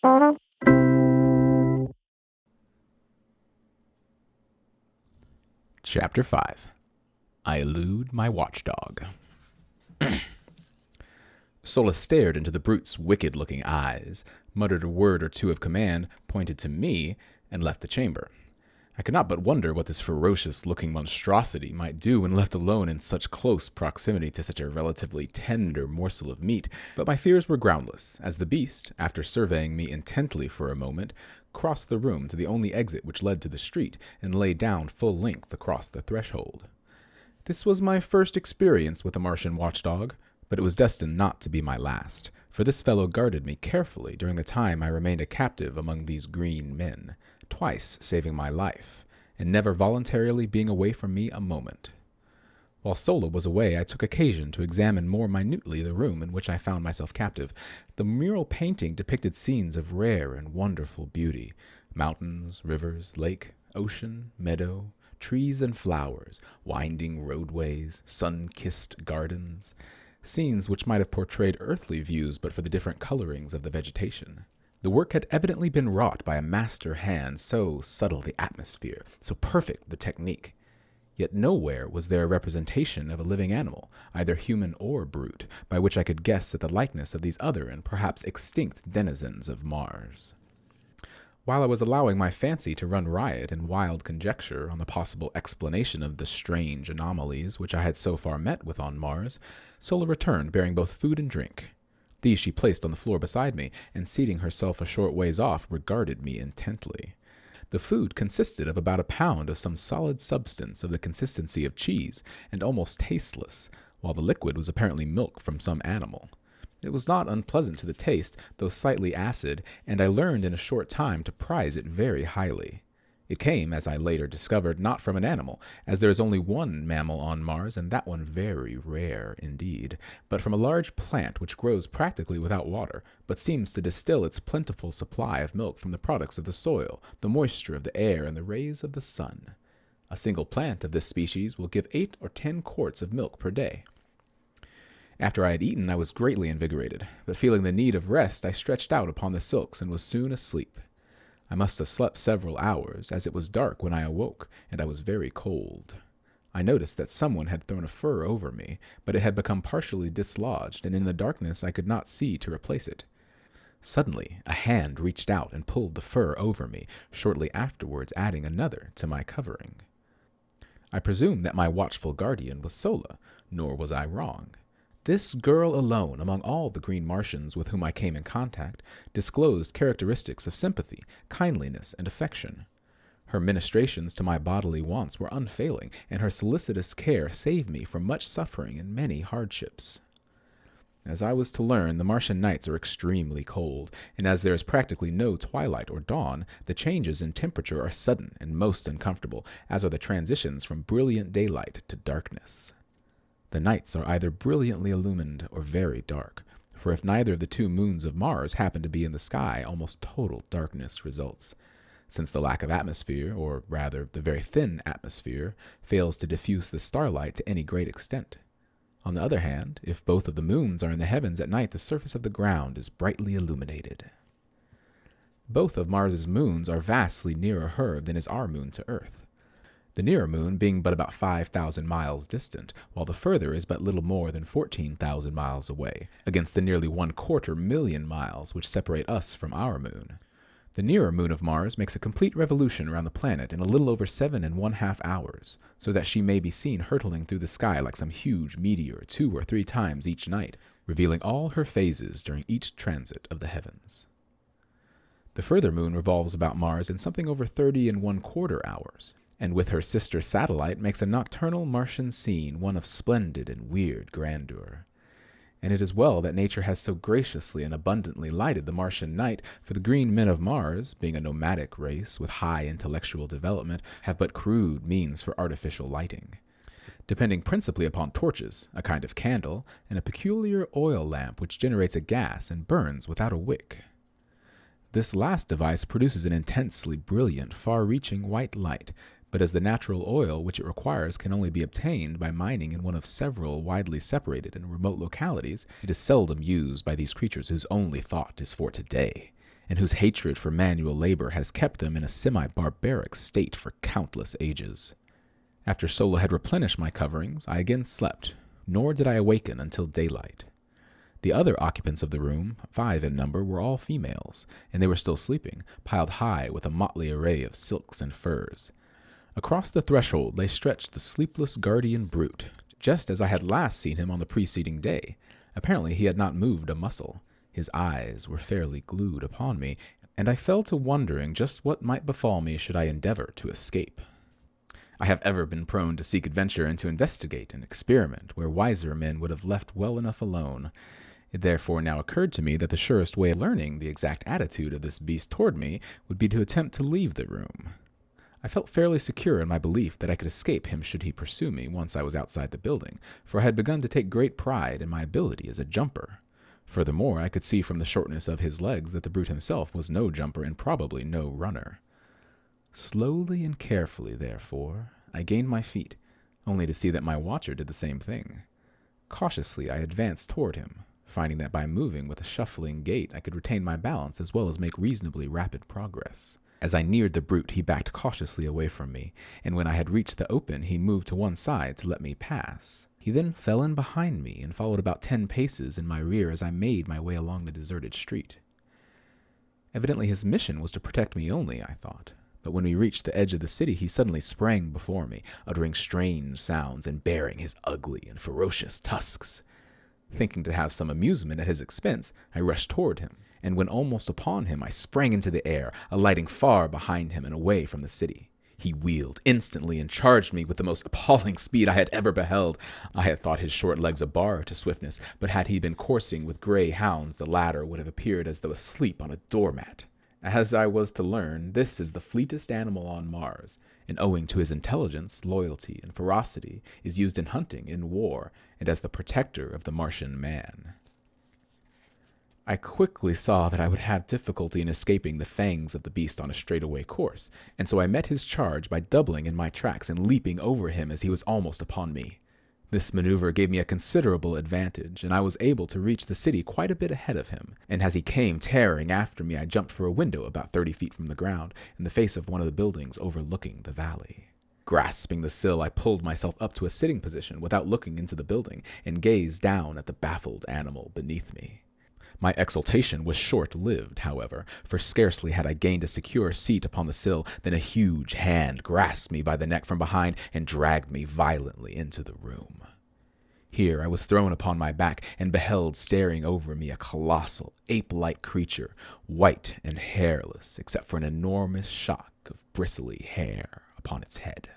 Chapter 5. I Elude My Watchdog. Sola stared into the brute's wicked-looking eyes, muttered a word or two of command, pointed to me, and left the chamber. I could not but wonder what this ferocious-looking monstrosity might do when left alone in such close proximity to such a relatively tender morsel of meat, but my fears were groundless, as the beast, after surveying me intently for a moment, crossed the room to the only exit which led to the street, and lay down full length across the threshold. This was my first experience with a Martian watchdog, but it was destined not to be my last, for this fellow guarded me carefully during the time I remained a captive among these green men, twice saving my life, and never voluntarily being away from me a moment. While Sola was away, I took occasion to examine more minutely the room in which I found myself captive. The mural painting depicted scenes of rare and wonderful beauty: mountains, rivers, lake, ocean, meadow, trees and flowers, winding roadways, sun-kissed gardens, scenes which might have portrayed earthly views but for the different colorings of the vegetation. The work had evidently been wrought by a master hand, so subtle the atmosphere, so perfect the technique. Yet nowhere was there a representation of a living animal, either human or brute, by which I could guess at the likeness of these other and perhaps extinct denizens of Mars. While I was allowing my fancy to run riot in wild conjecture on the possible explanation of the strange anomalies which I had so far met with on Mars, Sola returned bearing both food and drink. These she placed on the floor beside me, and seating herself a short ways off, regarded me intently. The food consisted of about a pound of some solid substance of the consistency of cheese, and almost tasteless, while the liquid was apparently milk from some animal. It was not unpleasant to the taste, though slightly acid, and I learned in a short time to prize it very highly. It came, as I later discovered, not from an animal, as there is only one mammal on Mars, and that one very rare indeed, but from a large plant which grows practically without water, but seems to distill its plentiful supply of milk from the products of the soil, the moisture of the air, and the rays of the sun. A single plant of this species will give 8 or 10 quarts of milk per day. After I had eaten, I was greatly invigorated, but feeling the need of rest, I stretched out upon the silks and was soon asleep. I must have slept several hours, as it was dark when I awoke, and I was very cold. I noticed that someone had thrown a fur over me, but it had become partially dislodged, and in the darkness I could not see to replace it. Suddenly, a hand reached out and pulled the fur over me, shortly afterwards adding another to my covering. I presumed that my watchful guardian was Sola, nor was I wrong. This girl alone, among all the green Martians with whom I came in contact, disclosed characteristics of sympathy, kindliness, and affection. Her ministrations to my bodily wants were unfailing, and her solicitous care saved me from much suffering and many hardships. As I was to learn, the Martian nights are extremely cold, and as there is practically no twilight or dawn, the changes in temperature are sudden and most uncomfortable, as are the transitions from brilliant daylight to darkness. The nights are either brilliantly illumined or very dark, for if neither of the 2 moons of Mars happen to be in the sky, almost total darkness results, since the lack of atmosphere, or rather the very thin atmosphere, fails to diffuse the starlight to any great extent. On the other hand, if both of the moons are in the heavens at night, the surface of the ground is brightly illuminated. Both of Mars's moons are vastly nearer her than is our moon to Earth, the nearer moon being but about 5,000 miles distant, while the further is but little more than 14,000 miles away, against the nearly 1/4 million miles which separate us from our moon. The nearer moon of Mars makes a complete revolution around the planet in a little over 7½ hours, so that she may be seen hurtling through the sky like some huge meteor 2 or 3 times each night, revealing all her phases during each transit of the heavens. The further moon revolves about Mars in something over 30¼ hours, and with her sister satellite makes a nocturnal Martian scene one of splendid and weird grandeur. And it is well that nature has so graciously and abundantly lighted the Martian night, for the green men of Mars, being a nomadic race with high intellectual development, have but crude means for artificial lighting, depending principally upon torches, a kind of candle, and a peculiar oil lamp which generates a gas and burns without a wick. This last device produces an intensely brilliant, far-reaching white light, but as the natural oil which it requires can only be obtained by mining in one of several widely separated and remote localities, it is seldom used by these creatures whose only thought is for today, and whose hatred for manual labor has kept them in a semi-barbaric state for countless ages. After Sola had replenished my coverings, I again slept, nor did I awaken until daylight. The other occupants of the room, 5 in number, were all females, and they were still sleeping, piled high with a motley array of silks and furs. Across the threshold lay stretched the sleepless guardian brute, just as I had last seen him on the preceding day. Apparently he had not moved a muscle. His eyes were fairly glued upon me, and I fell to wondering just what might befall me should I endeavor to escape. I have ever been prone to seek adventure and to investigate and experiment where wiser men would have left well enough alone. It therefore now occurred to me that the surest way of learning the exact attitude of this beast toward me would be to attempt to leave the room. I felt fairly secure in my belief that I could escape him should he pursue me once I was outside the building, for I had begun to take great pride in my ability as a jumper. Furthermore, I could see from the shortness of his legs that the brute himself was no jumper and probably no runner. Slowly and carefully, therefore, I gained my feet, only to see that my watcher did the same thing. Cautiously I advanced toward him, finding that by moving with a shuffling gait I could retain my balance as well as make reasonably rapid progress. As I neared the brute, he backed cautiously away from me, and when I had reached the open, he moved to one side to let me pass. He then fell in behind me and followed about 10 paces in my rear as I made my way along the deserted street. Evidently his mission was to protect me only, I thought. But when we reached the edge of the city, he suddenly sprang before me, uttering strange sounds and baring his ugly and ferocious tusks. Thinking to have some amusement at his expense, I rushed toward him, and when almost upon him, I sprang into the air, alighting far behind him and away from the city. He wheeled instantly and charged me with the most appalling speed I had ever beheld. I had thought his short legs a bar to swiftness, but had he been coursing with gray hounds, the latter would have appeared as though asleep on a doormat. As I was to learn, this is the fleetest animal on Mars, and owing to his intelligence, loyalty, and ferocity, is used in hunting, in war, and as the protector of the Martian man. I quickly saw that I would have difficulty in escaping the fangs of the beast on a straightaway course, and so I met his charge by doubling in my tracks and leaping over him as he was almost upon me. This maneuver gave me a considerable advantage, and I was able to reach the city quite a bit ahead of him, and as he came tearing after me, I jumped for a window about 30 feet from the ground, in the face of one of the buildings overlooking the valley. Grasping the sill, I pulled myself up to a sitting position without looking into the building, and gazed down at the baffled animal beneath me. My exultation was short-lived, however, for scarcely had I gained a secure seat upon the sill than a huge hand grasped me by the neck from behind and dragged me violently into the room. Here I was thrown upon my back and beheld staring over me a colossal, ape-like creature, white and hairless except for an enormous shock of bristly hair upon its head.